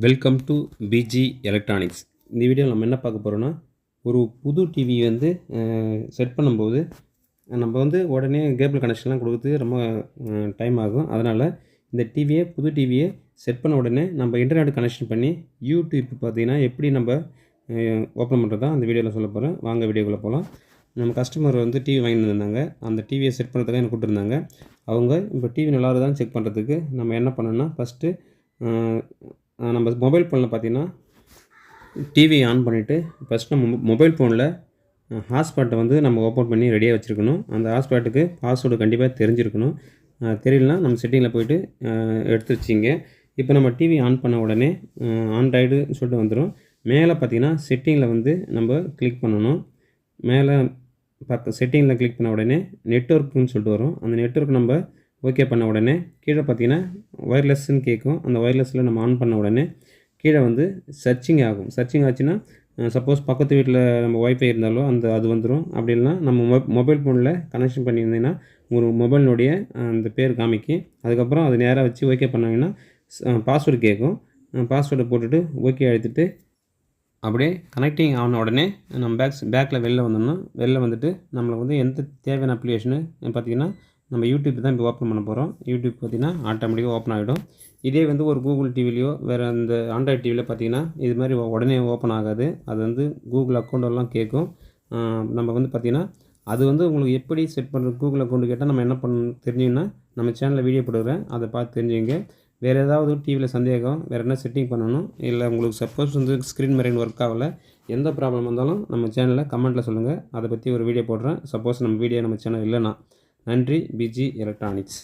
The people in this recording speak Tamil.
Welcome to PG electronics. இந்த வீடியோவில் நம்ம என்ன பார்க்க போகிறோன்னா, ஒரு புது டிவி வந்து செட் பண்ணும்போது நம்ம வந்து உடனே கேபிள் கனெக்ஷன்லாம் கொடுக்குறது ரொம்ப டைம் ஆகும். அதனால் இந்த புது டிவியை செட் பண்ண உடனே நம்ம இன்டர்நெட் கனெக்ஷன் பண்ணி யூடியூப் பார்த்திங்கன்னா எப்படி நம்ம ஓப்பன் பண்ணுறதா அந்த வீடியோவில் சொல்ல போகிறேன். வாங்க வீடியோக்குள்ளே போகலாம். நம்ம கஸ்டமர் வந்து டிவி வாங்கிட்டு இருந்தாங்க. அந்த டிவியை செட் பண்ணுறதுக்காக எனக்கு கூப்பிட்டுருந்தாங்க. அவங்க இப்போ டிவி நல்லா இருக்குதான்னு செக் பண்ணுறதுக்கு நம்ம என்ன பண்ணோன்னா, ஃபஸ்ட்டு நம்ம மொபைல் ஃபோனில் பார்த்திங்கன்னா டிவி ஆன் பண்ணிவிட்டு ஃபஸ்ட் நம்ம மொபைல் ஃபோனில் ஹாட்ஸ்பாட்டை வந்து நம்ம ஓப்பன் பண்ணி ரெடியாக வச்சுருக்கணும். அந்த ஹாட்ஸ்பாட்டுக்கு பாஸ்வேர்டு கண்டிப்பாக தெரிஞ்சிருக்கணும். தெரியலனா நம்ம செட்டிங்கில் போய்ட்டு எடுத்து வச்சிங்க. இப்போ நம்ம டிவி ஆன் பண்ண உடனே ஆண்ட்ராய்டுன்னு சொல்லிட்டு வந்துடும். மேலே பார்த்திங்கன்னா செட்டிங்கில் வந்து நம்ம கிளிக் பண்ணணும். மேலே செட்டிங்கில் கிளிக் பண்ண உடனே நெட்வொர்க்குன்னு சொல்லிட்டு வரும். அந்த நெட்வொர்க் நம்ம ஓகே பண்ண உடனே கீழே பார்த்திங்கன்னா ஒயர்லெஸ்ன்னு கேட்கும். அந்த ஒயர்லெஸில் நம்ம ஆன் பண்ண உடனே கீழே வந்து சர்ச்சிங் ஆகும். சர்ச்சிங் ஆச்சுன்னா சப்போஸ் பக்கத்து வீட்டில் நம்ம ஒய்ஃபை இருந்தாலோ அது வந்துடும். அப்படி இல்லைனா நம்ம மொபைல் ஃபோனில் கனெக்ஷன் பண்ணியிருந்தீங்கன்னா ஒரு மொபைலினுடைய அந்த பேர் காமிக்கும். அதுக்கப்புறம் அது நேராக வச்சு ஓகே பண்ணாங்கன்னா பாஸ்வேர்டு கேட்கும். பாஸ்வேர்டை போட்டுட்டு ஓகே அழுத்திட்டு அப்படியே கனெக்டிங் ஆன உடனே நம்ம பேக்கில் வெளில வந்துட்டு நம்மளுக்கு வந்து எந்த தேவையான அப்ளிகேஷனு பார்த்திங்கன்னா நம்ம யூடியூப் தான் இப்போ ஓப்பன் பண்ண போகிறோம். யூடியூப் பார்த்திங்கன்னா ஆட்டோமேட்டிக்காக ஓப்பன் ஆகிடும். இதே வந்து ஒரு கூகுள் டிவிலையோ வேறு அந்த ஆண்ட்ராய்டு டிவியில் பார்த்திங்கன்னா இது மாதிரி உடனே ஓப்பன் ஆகாது. அது வந்து கூகுள் அக்கௌண்ட்டெல்லாம் கேட்கும். நம்ம வந்து பார்த்திங்கன்னா அது வந்து உங்களுக்கு எப்படி செட் பண்ணுறது கூகுள் அக்கௌண்ட்டு கேட்டால் நம்ம என்ன பண்ணணும் தெரிஞ்சிங்கன்னா நம்ம சேனலில் வீடியோ போடுறேன், அதை பார்த்து தெரிஞ்சுங்க. வேறு ஏதாவது டிவியில் சந்தேகம், வேறு என்ன செட்டிங் பண்ணணும், இல்லை உங்களுக்கு சப்போஸ் வந்து ஸ்க்ரீன் மெரைன் ஒர்க் ஆகலை, எந்த ப்ராப்ளம் வந்தாலும் நம்ம சேனலில் கமெண்ட்டில் சொல்லுங்கள். அதை பற்றி ஒரு வீடியோ போடுறேன். சப்போஸ் நம்ம வீடியோ நம்ம சேனல் இல்லைன்னா. நன்றி. PG electronics.